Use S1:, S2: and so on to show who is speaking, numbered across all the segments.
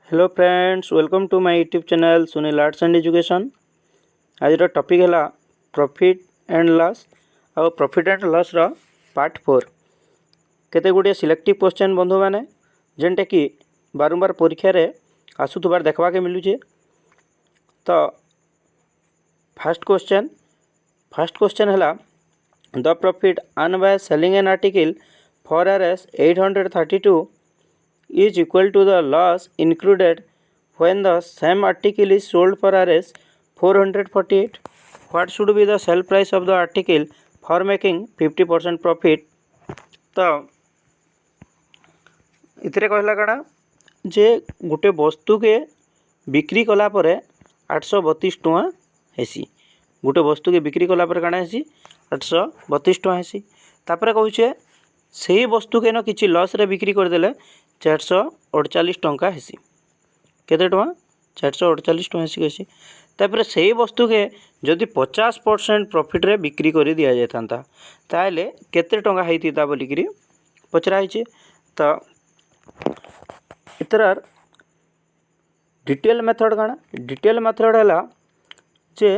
S1: Hello friends, welcome to my YouTube channel Sunil arts and education. आज topic है profit and loss और profit and loss रो part 4। केते गुड़िया सिलेक्टिव क्वेश्चन बंधु मैंने जेनटा कि बारंबार परीक्षा रे आसुथबार देखवा के मिलूचे। तो फर्स्ट क्वेश्चन है the profit earn by selling an article for Rs 832 is equal to the loss included when the same article is sold for Rs 448. What should be the sell price of the article for making 50% profit? तो इतरे कहला कड़ा जे गोटे वस्तु के बिक्री कला परे 832 टଙ୍କା हेसी। गोटे वस्तु के बिक्री कला परे काना हेसी 832 टଙ୍କା हेसी। तापर कहूचे सही वस्तु के न किछि लॉस रे बिक्री कर देले 448 टଙ୍କା हेसी। केते टଙ୍କା 448 टଙ୍କା हेसी हेसी। तापर सही वस्तु के जदि 50% प्रॉफिट रे बिक्री कर दिया जाता ताले केते टଙ୍କା हेतिता बोलिकरी पचरा हिचे। तो इतरार डिटेल मेथड काना डिटेल मेथड है जे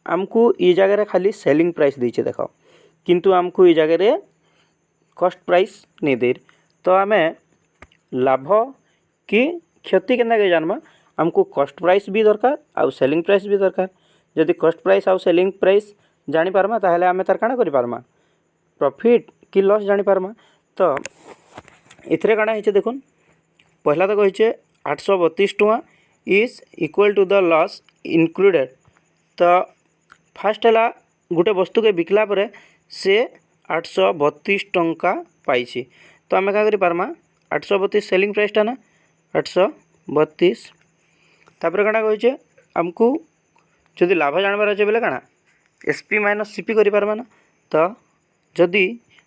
S1: आमको ये जगह खाली सेलिंग प्राइस दीचे देखो किंतु आमको ये जगह कॉस्ट प्राइस नहीं दे। तो आम लाभ कि क्षति के जानमा आमको कॉस्ट प्राइस भी दरकार आउ सेलिंग प्राइस भी दरकार। जदि कॉस्ट प्राइस आउ सेलिंग प्राइस जानी पारमा ताहले आमे तार काना करि पारमा प्रॉफिट कि लॉस जानी पारमा। तो इथरे काना हिचे देखुन पहला तो कहिचे 832 टଙ୍କା is equal to the loss included. तो फास्ट है गोटे वस्तु के बिकला परे से 832 टଙ୍କା पाई। तो आम क्या करमा 832 सेलिंग प्राइसटा ना 832 तापर काना कहे आमको जदि लाभ जानवर अच्छे बोले काना एसपी माइनस सीपी कर पारमा ना। तो जदि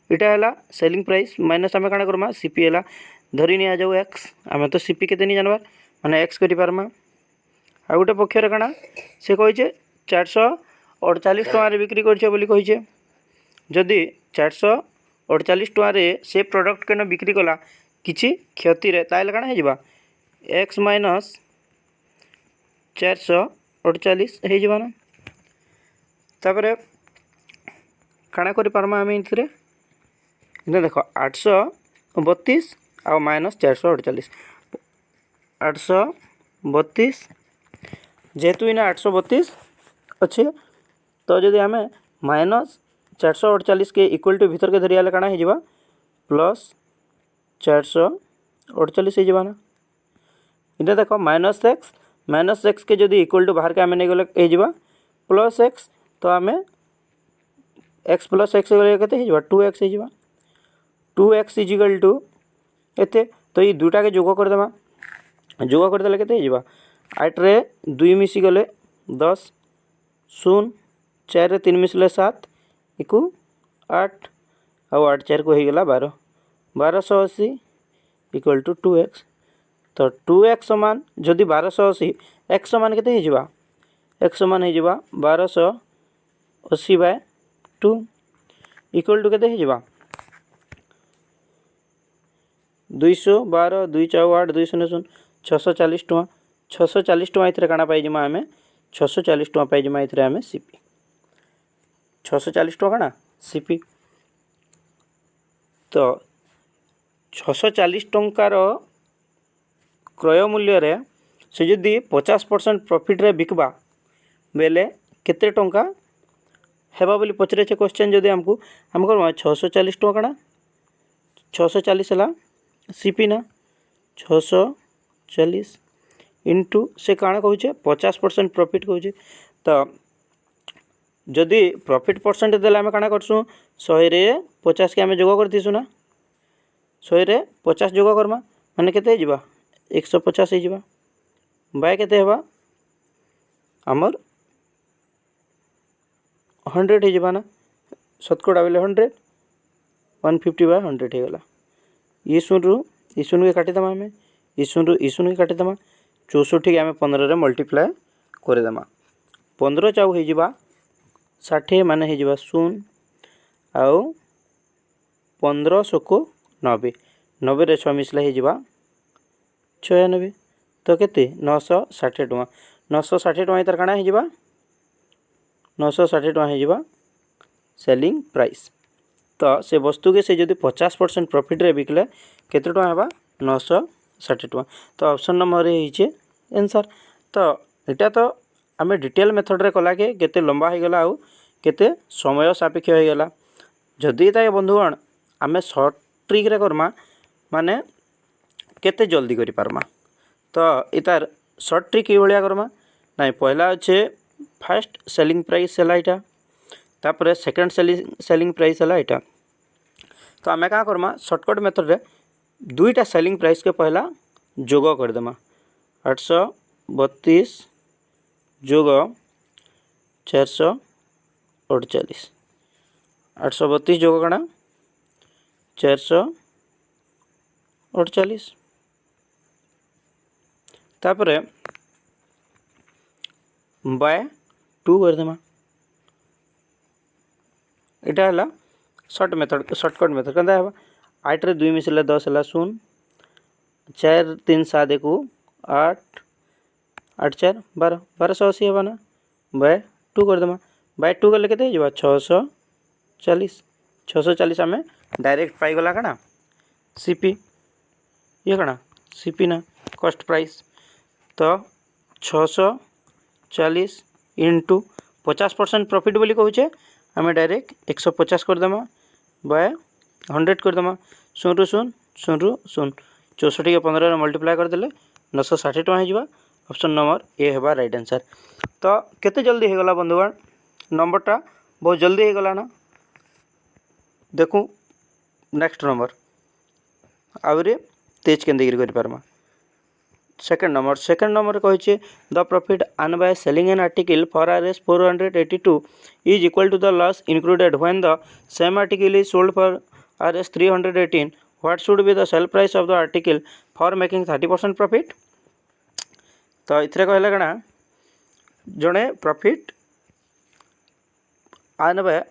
S1: इटा है सेलिंग प्राइस माइनस आम काना करमा सीपी है धरी नि जाऊ एक्स आम तो सीपी के नहीं जानवर माने एक्स कर पारमा। आ गोटे पक्षर काना से कहे 448 टଙ୍କା बिक्री कर जदि 448 टଙ୍କା से प्रोडक्ट के बिक्री कला किछि क्षति रे ताइले काना हेजिबा x माइनस 448 हे जिबा ना। तापरे काना करि पारमा आमे इनथरे देखो 832 आ माइनस 448 832 जेहेतु इना 832 अच्छे। तो जदि आमे माइनस 448 के इक्वल टू भीतर के धरिया काना हे जिबा प्लस 448 हो ना। इधर देखो माइनस एक्स के जदि इक्वल टू बाहर के आम नहीं गले हो प्लस एक्स। तो आम एक्स प्लस एक्स के 2x हो 2x इजिकल टू एते। तो ये दुटा के जोग करदेमा जोग करदे के 8 रे 2 मिसी गले 10 0 4 रे 3 मिसले 7 इकु 8 आउ 8 4 को होगला 12 1280 इक्वल टू 2x। तो 2x समान जदि 1280 x समान के x समान हो 1280 बाय 2 इक्वल टू के 212 2 4 8 2 0 0 640 टଙ୍କା 640 टଙ୍କା इथरे काना पाइजिमा आमे 640 टଙ୍କା पाइजिमा इथरे आमे सीपी 640 टଙ୍କା काना सीपी। तो 640 टंकार क्रय मूल्य रे से जदि 50% प्रॉफिट रे बिकबा बेले केते टंका हेबा बोली पचरे क्वेश्चन। जदि आमको आम कर 640 टଙ୍କା काना 640 है सीपी ना 640 इंटू से काना कहूचे 50% प्रॉफिट कहूचे। तो जदि प्रॉफिट परसेंट देला आम काना करसु 100 रे 50 के आम जोग कर दीसु ना 100 रे 50 जोग करमा माने केते जिबा 150 हो जिबा बाय केते हेबा हमर 100 हो जिबा ना 70 बेले 100 150 बाय 100 हो गला। ये शून्य के काटिदेमा आम ये शून्य के काटिदेमा 64 के आम 15 रे मल्टीप्लाए करदेमा 15 चाउ हो जिबा 60 माने हो 0 आउ 15 को 90 90 रे 6 मिसले हो 96 तो केते 960 टଙ୍କା 960 टଙ୍କା इतर काना हे 960 टଙ୍କା हे सेलिंग प्राइस। तो से वस्तु के से जदि 50% प्रॉफिट रे बिकले केते टଙ୍କା हेबा 960 टଙ୍କା। तो ऑप्शन नंबर हे आंसर। तो इटा तो आम डिटेल मेथड रे कला के केते लंबा हो गला आउ केते समय सापेक्ष हो गला। जदि ताके बंधुगण आम सर्ट ट्रिक रे करमा माने केते जल्दी करि पारमा। तो इतार सर्ट ट्रिक ये भलिया करमा नाइ पहला अच्छे फास्ट सेलिंग प्राइस है इटा तापर सेकेंड सेलिंग प्राइस है इटा। तो आम क्या करमा सर्टकट मेथड रे दुईटा सेलिंग प्राइस के पहला जोग करदेमा 832 जोग 448 832 जोग कणा 448 तापर बाय 2 करदेमा। इटा है सर्टकट मेथड कहता है 8 रे 2 मिसले 10 है 0 4 3 7 1 8 8 4 12 1280 है ना बाय 2 करदेमा। बाय 2 कले केते हो 640 640 आम डायरेक्ट पाईगला कणा सीपी ये कणा सीपी ना कॉस्ट प्राइस। तो 640 इंटू 50% प्रॉफिट बोली कहूचे आम डायरेक्ट 150 करदेमा बाय 100 करदेमा 0 रु 0 0 रु 0 64 के 15 मल्टीप्लाई करदेले 960 टଙ୍କା हो। ऑप्शन नंबर ए है राइट आंसर। तो केते जल्दी हो गला बंधुगण नंबरटा बहुत जल्दी हो गला ना। देखू नेक्स्ट नंबर आउरे तेज केंदे कर पारमा। सेकेंड नंबर कहे the profit earn by selling an article for Rs 482 is equal to the loss included when the same article is sold for Rs 318. What should be the sell price of the article for making 30% profit? तो इथरे कहले कणा जड़े profit earn by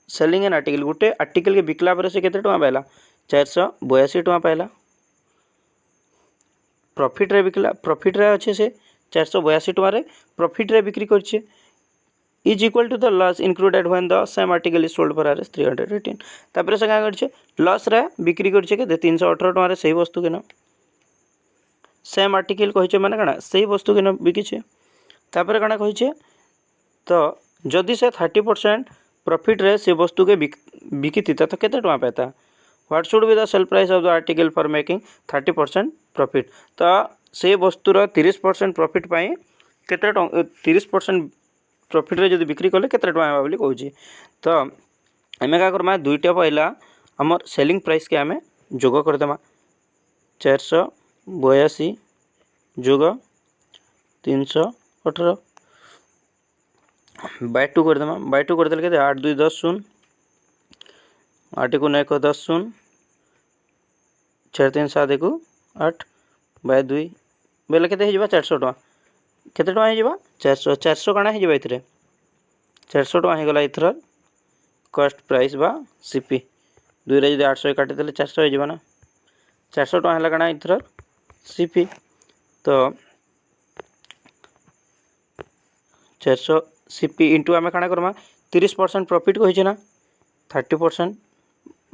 S1: selling an article गोटे article के बिकला पर से केते टଙ୍କା पाइला 482 टଙ୍କା पाइला। प्रॉफिट रे बिकला प्रॉफिट रे अच्छे से 482 टଙ୍କା रे प्रॉफिट रे बिक्री करछे is equal to the loss included when the same article is sold for Rs 318। तापर से का करछे लॉस रे बिक्री करछे के 318 टଙ୍କା रे सही वस्तु के न सेम आर्टिकल कहिछे माने कणा सही वस्तु के न बिकिछे। तापर कणा कहिछे तो जदि से 30% प्रॉफिट रे से वस्तु के बिकितिता तो केते टଙ୍କା पाता। What should be the sale price of the article for making 30% profit. तो से वस्तुर 30% प्रॉफिट पाई केते 30% प्रॉफिट रे जदि बिक्री कले केते टଙ୍କା बोली कहूची। तो आम क्या करमा दुईटा पहला आमर सेलिंग प्राइस के आम जोग करदेमा 482 जोग 318 बाय 2 करदेमा। बाय 2 करदेले केते 8 2 10 0 8 को 9 को 10 0 4 3 7 1 8 बाय 2 बेले केते हो 400 टଙ୍କା केते टଙ୍କା हो 400 400 काना हो 400 टଙ୍କା हो गला इथर कॉस्ट प्राइस बा सीपी 2 रे जदि 800 काटी देले 400 हो ना 400 टଙ୍କା हला काना इथर सीपी। तो 400 सीपी इंटू आम काना करमा 30% प्रॉफिट कही ना 30%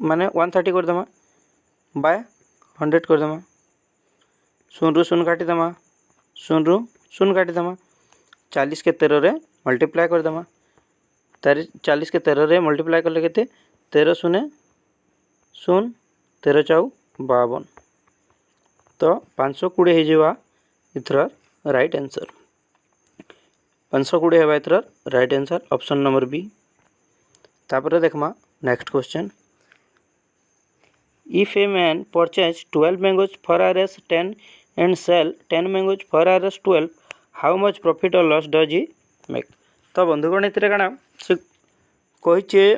S1: माने 130 करदेमा बाय 100 करदेमा 0 रु 0 काटिदेमा 0 रु 0 काटिदेमा 40 के 13 रे मल्टीप्लाई करदेमा 40 के 13 रे मल्टीप्लाई कले केते 13 शून्य 0 13 4 52 तो 520 हो जावा इथर राइट आंसर 520 है इथर right answer option number B. तापर देखमा next question if a man purchase 12 mangoes for Rs 10 and sell 10 mangoes for Rs 12 how much profit और लॉस डज ही मेक। तो बंधुगण इतरे काना से कहिचे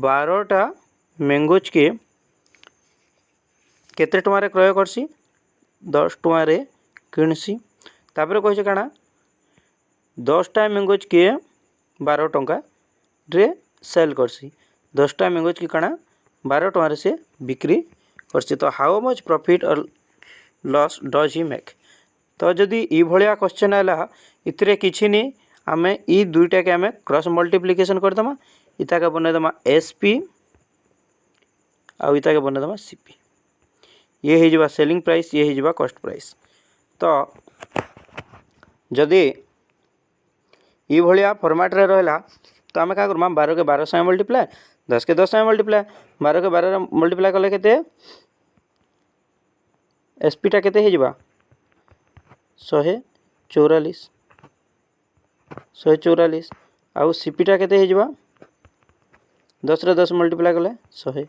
S1: 12टा मैंगोज के केते टଙ୍କା रे क्रय करसी 10 टଙ୍କା रे किणसी। तापर कहिचे काना 10टा मैंगोज के 12 टଙ୍କା रे सेल करसी 10टा मैंगोज की काना 12 टଙ୍କା रे से बिक्री करसी। तो हाउ मच प्रॉफिट और लॉस डज ही मेक। तो जदि ई भलिया क्वेश्चन आला इतरे किछि नहीं आम ई दुईटा के आम क्रॉस मल्टीप्लिकेशन करदमा इता के बनईदमा एसपी आउ इता के बनईदमा सीपी। ये हो जावा सेलिंग प्राइस ये हो जावा कॉस्ट प्राइस। तो जदि ई भलिया फॉर्मेट रे रहला तो आम क्या करमा 12 के 12 से मल्टीप्लाए 10 के 10 से मल्टीप्लाए 12 के 12 मल्टीप्लाए कले केते एसपी टा केते हो जावा 144 आउ सीपी टा केते हो जावा 10 रे 10 मल्टीप्लाए कले 100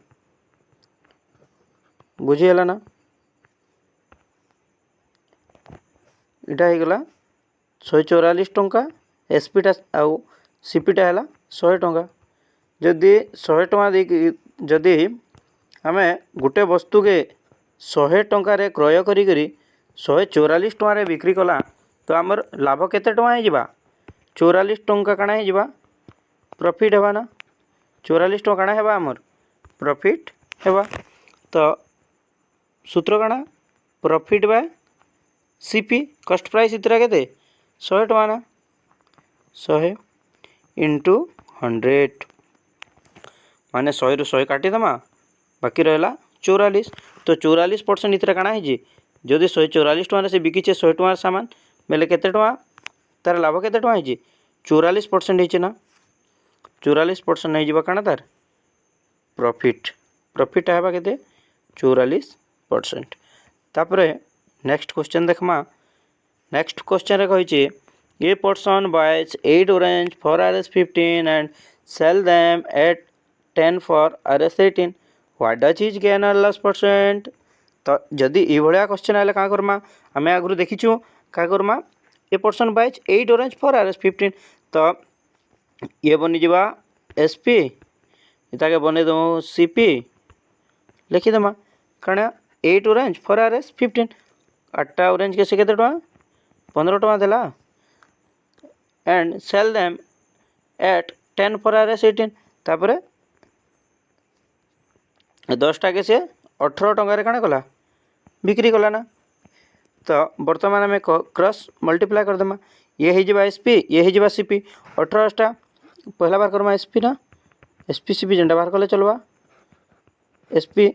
S1: बुझीगला ना। इटा हो गला 144 टंका एसपी टा आउ सीपी टा है 100 टंका। जदि 100 टंका दे जदि आम गोटे वस्तु के 100 टंका रे क्रय करी 144 टंका रे बिक्री कला तो आमर लाभ केते टंका हो 44 टंका काना हो प्रॉफिट हेबा ना 44 टंका काना हेबा आमर प्रॉफिट हेबा। तो सूत्र काना profit by CP cost price इतरा केते 100 टंका ना 100 इंटू 100 माने 100 रु 100 काटिदमा बाकी रहा 44। तो 44% इतरा काना है जदि 144 टंका से बिकीचे 100 टंका सामान बेले केते टंका तार लाभ केते टंका है 44% है ना 44% नहीं जीवा काना तार प्रॉफिट है केते 44%। तापरे नेक्स्ट क्वेश्चन देखमा। नेक्स्ट क्वेश्चन रे कहिचे a person buys 8 orange for Rs15 and sell them at 10 for Rs18 what does is gain और लॉस परसेंट। तो जदि ये भाया क्वेश्चन आए क्या करमा आम आगु देखीचु क्या करमा a person buys 8 orange for Rs15 तो ये बनीजा एसपी इताके बनईदमु सीपी लिखिदेमा कारण 8 orange for Rs15 8टा ऑरेंज के से केते टका 15 टका देला and sell them at 10 for Rs18 तापरे 10टा के से 18 टंका रे काना कला बिक्री कला ना। तो वर्तमान आम क्रॉस मल्टीप्लाई करदेमा ये हो एसपी ये हो सीपी 18टा पहला बार करमा एसपी ना एसपी सीपी जेनटा बाहर कले चलवा एसपी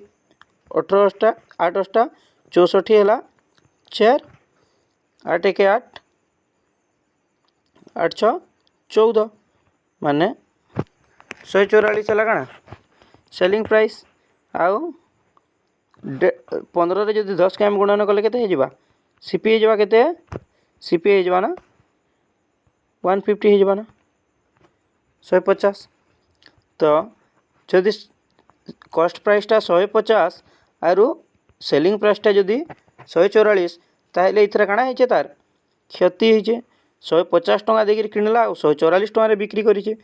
S1: 18टा 8टा 64 है 4 8 1 8 8 6 14 माने 144 है काना सेलिंग प्राइस आउ 15 रे जदि 10 के आम गुणन कले केते हो सीपी हो केते सीपी हो ना 150 हो ना 150। तो जदि कॉस्ट प्राइसटा 150 आरु सेलिंग प्राइसटा जदि 144 ताहले इथरे काना है तार क्षति है 150 टंका देकर किणला 144 टंका बिक्री करिछे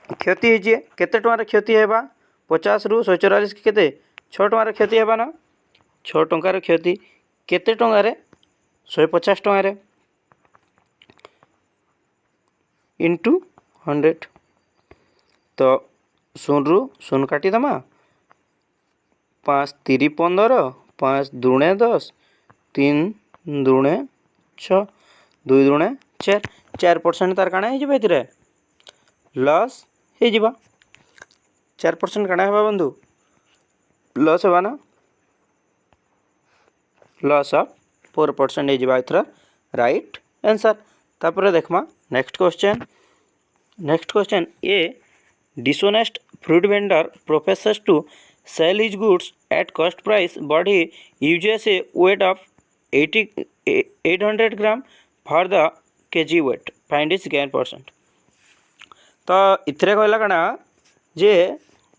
S1: क्षति है केते टंका क्षति हेबा 50 रु 144 केते 6 टंका क्षति हेबा ना 6 टंका क्षति केते टंका 150 टंका इंटू 100। तो 0 रु 0 काटिदेमा 5 3 15 5 दुणे 10 3 दुणे 6 2 दुणे 4 4% तार काना है लॉस हो 4% काना है बंधु लॉस है ना लॉस ऑफ 4% हो राइट आंसर। तापर देखमा next question a dishonest fruit vendor professes to sell his goods at cost price but he uses a weight of 800 gram for the K G weight find is gain percent. तो इतरे कहला कना जे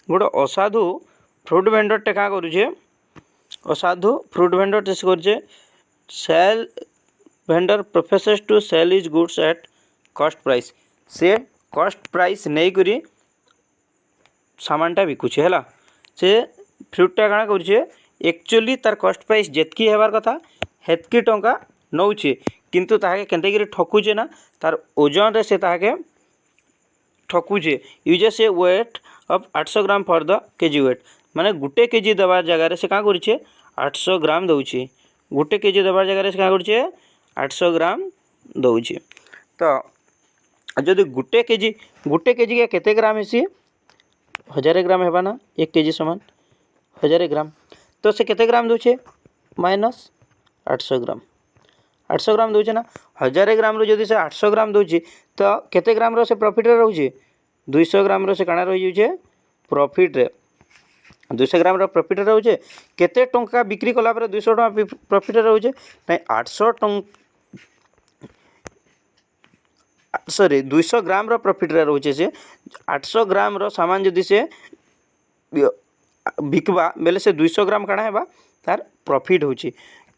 S1: गोटे असाधु fruit vendor टे क्या करुचे असाधु फ्रूट वेंडर टे करुचे sell vendor professes to sell his goods at cost price से कॉस्ट प्राइस नहीं करी सामानटा बिकुचे है से फ्रूटा काଣା करुचे एक्चुअली तार कॉस्ट प्राइस जेतकी हेबार कथा हेतकी टंका नौचे किंतु ताके केनते ठकुचे ना तार ओजन रे से ताके ठकुचे uses a weight of 800 gram for the K G weight माने गुटे केजी देवार जगह से क्या करुचे 800 ग्राम दौचे गोटे केजी देवार जगह से क्या करुचे 800 ग्राम दौचे। तो जदि गोटे केजी के केते ग्राम हेसी 1000 ग्राम हेबा ना 1 केजी समान 1000 ग्राम। तो से केते ग्राम दौचे माइनस 800 ग्राम 800 ग्राम दौचे ना 1000 ग्राम रो जदि से 800 ग्राम दौचे तो केते ग्राम रो से प्रॉफिट रे रहउचे 200 ग्राम रो से काना रही जाउचे प्रॉफिट रे 200 ग्राम रो प्रॉफिट रे रहउचे। केते टंका बिक्री कला पर 200 टंका प्रॉफिट रे रहउचे नै 800 टंका सॉरी 200 ग्राम रो प्रॉफिट रे रहउचे से 800 ग्राम रो सामान जदि से बिकवा बेले से 200 ग्राम काना हेबा तार प्रॉफिट होची।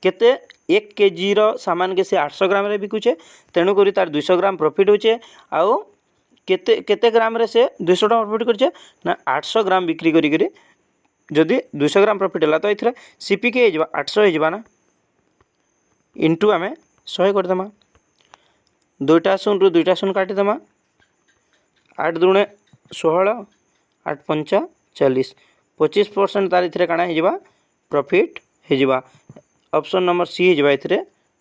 S1: केते 1 केजी रो सामान के से 800 ग्राम रे बिकुचे तेणु करी तार 200 ग्राम प्रॉफिट होचे। आउ केते केते ग्राम रे से 200 टका प्रॉफिट करचे ना 800 ग्राम बिक्री करी करी जदि 200 ग्राम प्रॉफिट हला तो इथरे सीपी के हेजबा 800 हेजबा ना इंटू आमे 100 कर देमा दुईटा शून रु दुईटा शून काटी देमा 8 दुणे 16 8 पंचा 40 25% तार इथरे काना हेजबा प्रॉफिट हेजबा। ऑप्शन नंबर सी हेजबा इथरे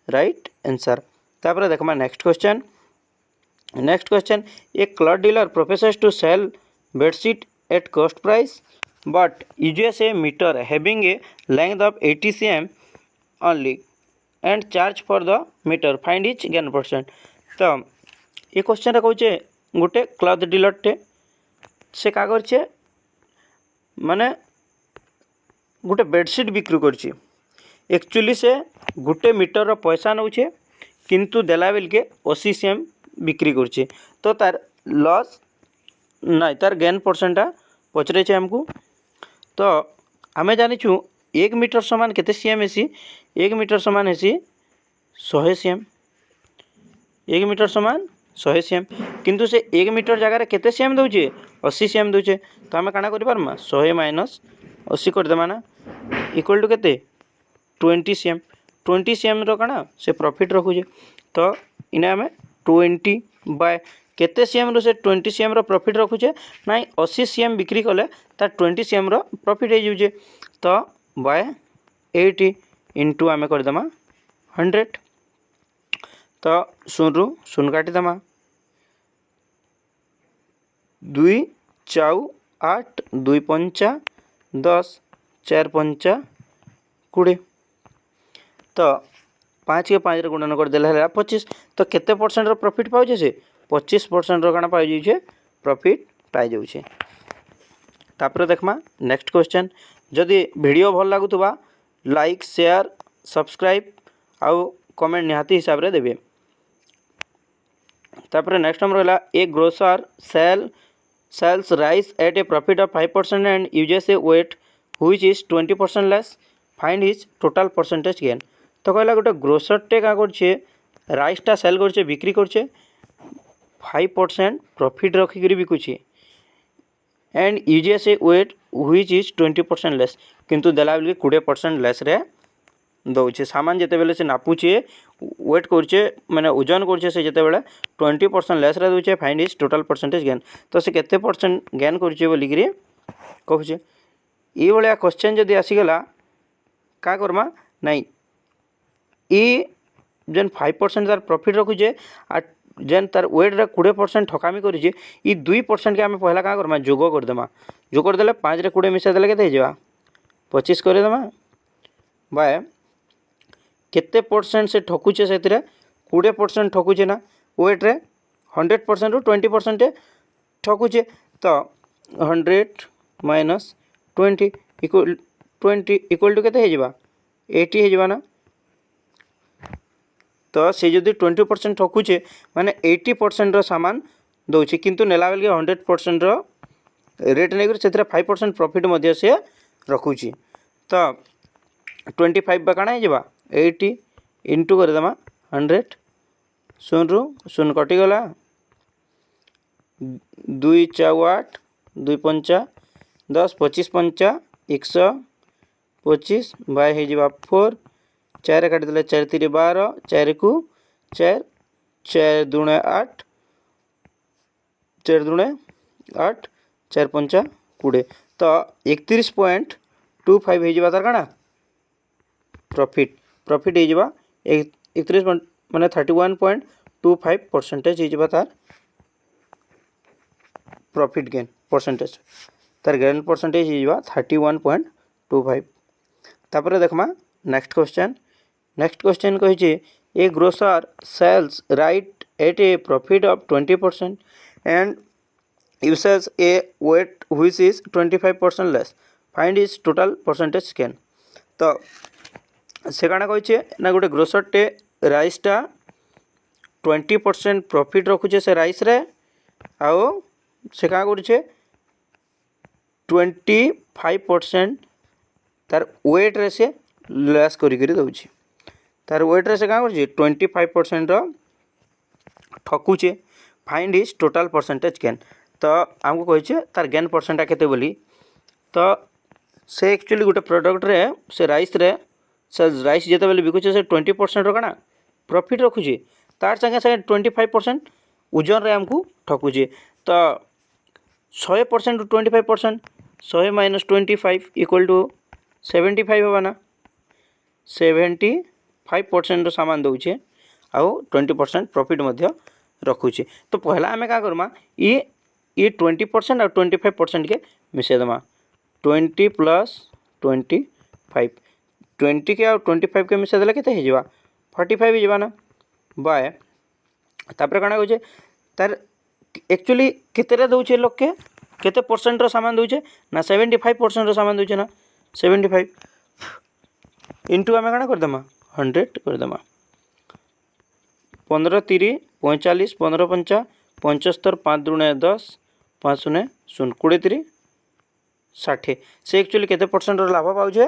S1: राइट आंसर। तापर देखमा next question a cloth dealer professes to sell bedsheet at cost price but uses a meter having a length of 80 cm only and charge for the meter find its gain percent। तो ये question कहचे गोटे cloth dealer टे से का करछे माने गोटे bedsheet बिक्री करछे एक्चुअली से गोटे मीटर रो पैसा नउछे किंतु देला बेल के 80 cm बिक्री करछे तो तार लॉस नहीं तार गेन परसेंटा पचरे हमको। तो आमे जानिछु 1 मीटर समान केते सीएम हेसी 1 मीटर समान हेसी 100 सीएम 1 मीटर समान 100 सीएम किंतु से 1 मीटर जगह रे केते सीएम दउचे 80 सीएम दउचे। तो आमे काना करि पारमा 100 माइनस 80 कर देमा ना इक्वल टू केते 20 सीएम रो काना से प्रॉफिट रखुजे। तो इने आमे 20 बाय केते सीएम रो से 20 सीएम रो प्रॉफिट रखुचे ना 80 सीएम बिक्री कले तार 20 सीएम रो प्रॉफिट हो जाउचे। तो बाय 80 इंटू आमे कर देमा 100 तो शून रु शून काटी देमा 2 4 8 2 पंचा 10 4 पंचा 20 तो 5 के 5 रे गुणन कर देला है 25 तो केते परसेंट रो प्रॉफिट पाउचे से 25% रो काना पाइ जाउचे प्रॉफिट पाइ जाउचे। तापर देखमा नेक्स्ट क्वेश्चन जदि वीडियो भल लागुतबा लाइक शेयर सब्सक्राइब आउ कमेंट निहाती हिसाब रे देबे। तापर नेक्स्ट नंबर होला a grocer sells rice at a profit of 5% and uses a weight which is 20% less find his total percentage gain. तो कहला गोटे ग्रोसर टे का करछे राइसटा सेल करछे बिक्री करछे 5% प्रॉफिट रखिक बिकुचे and uses a weight which is 20% less किंतु देला बेले 20% लेस रे दौचे सामान जिते बेले से नापुचे वेट करछे माने ओजन करछे से जिते बेले 20% लेस रे दौचे find is total percentage gain. तो से केते परसेंट गेन करछे बोली करी कहूचे ए भलिया क्वेश्चन जदी आसी गला का करमा नाही ए जेन 5% तार प्रॉफिट रखुचे आ जेन तार वेट रे 20% ठकामी करिजे ई 2% के आमे पहला का करमा जोग कर देमा जोग कर देले 5 रे 20 मिसा देले केते हेजबा 25 कर देमा बाय केते परसेंट से ठकुचे सेतिरे 20% ठकुचे ना वेट रे 100% रु 20% ठकुचे तो 100 माइनस 20 इक्वल टू केते हेजबा 80 हेजबा ना। तो से जदि 20% ठकुचे माने 80% रो सामान दउछि किंतु नेला बेल के 100% रो रेट नै कर सेतरे 5% प्रॉफिट मध्ये से रखुछि। तो 25 बकाना हे जबा 80 इंटू कर देमा 100 शून रु शून कटि गला 2 4 8 2 पंचा 10 25 पंचा 125 बाय हे जबा 4 4 काटि देले 4 3 12 4 को 4 4 दुणे 8 4 दुणे 8 4 पंचा 20 तो 31.25 हो जाता काना प्रॉफिट प्रॉफिट हो 31 माने 31.25% हो तार प्रॉफिट गेन परसेंटेज तार गेन परसेंटेज हो 31.25। तापर देखमा नेक्स्ट क्वेश्चन कही a grocer sells right at a profit of 20% and uses a weight which is 25% less, find its total percentage gain। तो से काଣା कही ना गोटे ग्रोसर टे राइस टा 20% प्रॉफिट रखुचे से राइस रे आओ से क्या करुचे 25% तार वेट रे से लेस करी दउची तार वेट रे से क्या करुचे 25% ठकुचे find is total percentage gain. तो आमको कही तार गेन परसेंटा केते बोली तो से एक्चुअली गोटे प्रोडक्ट रे से राइस जिते बेले बिकुचे से 20% काଣା प्रॉफिट रखुचे तार संगे संगे 25% ओजन रे आमको ठकुचे। तो 100% टू 25% 100 माइनस 25 इक्वल टू 75 होगा ना 75% सामान दौचे आउ 20% प्रॉफिट मध्य रखुचे। तो पहला आम क्या करमा ये 20% और 25% के मिसे दमा 20 प्लस 25 20 के और 25 के मिसे देले केते हो 45 हो ना बाय तापर काଣା कहे तार एक्चुअली केते दौचे लोक के केते परसेंट रो सामान दौचे ना 75% रो सामान दौचे ना 75 इंटू आम काଣା करदेमा 100 करदेमा 15 30 45 15 5 75 5 दुणे 10 5 शून्य 0 20 3 60 से एक्चुअली केते परसेंट रो लाभ पाउछे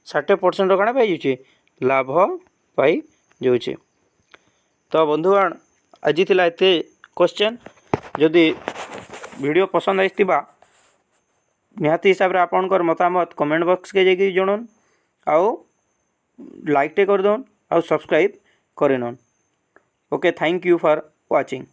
S1: 60% रो काଣା पाई जाउछे लाभ पाई जाउछे। तो बंधुगण आज थिला एते क्वेश्चन जदि वीडियो पसंद आइथिबा निहाती हिसाब रे आपनकर मतामत कमेंट बॉक्स के जेकी जणन आउ लाइक टे कर दोन आउ सब्सक्राइब करेनन। Okay thank you for watching.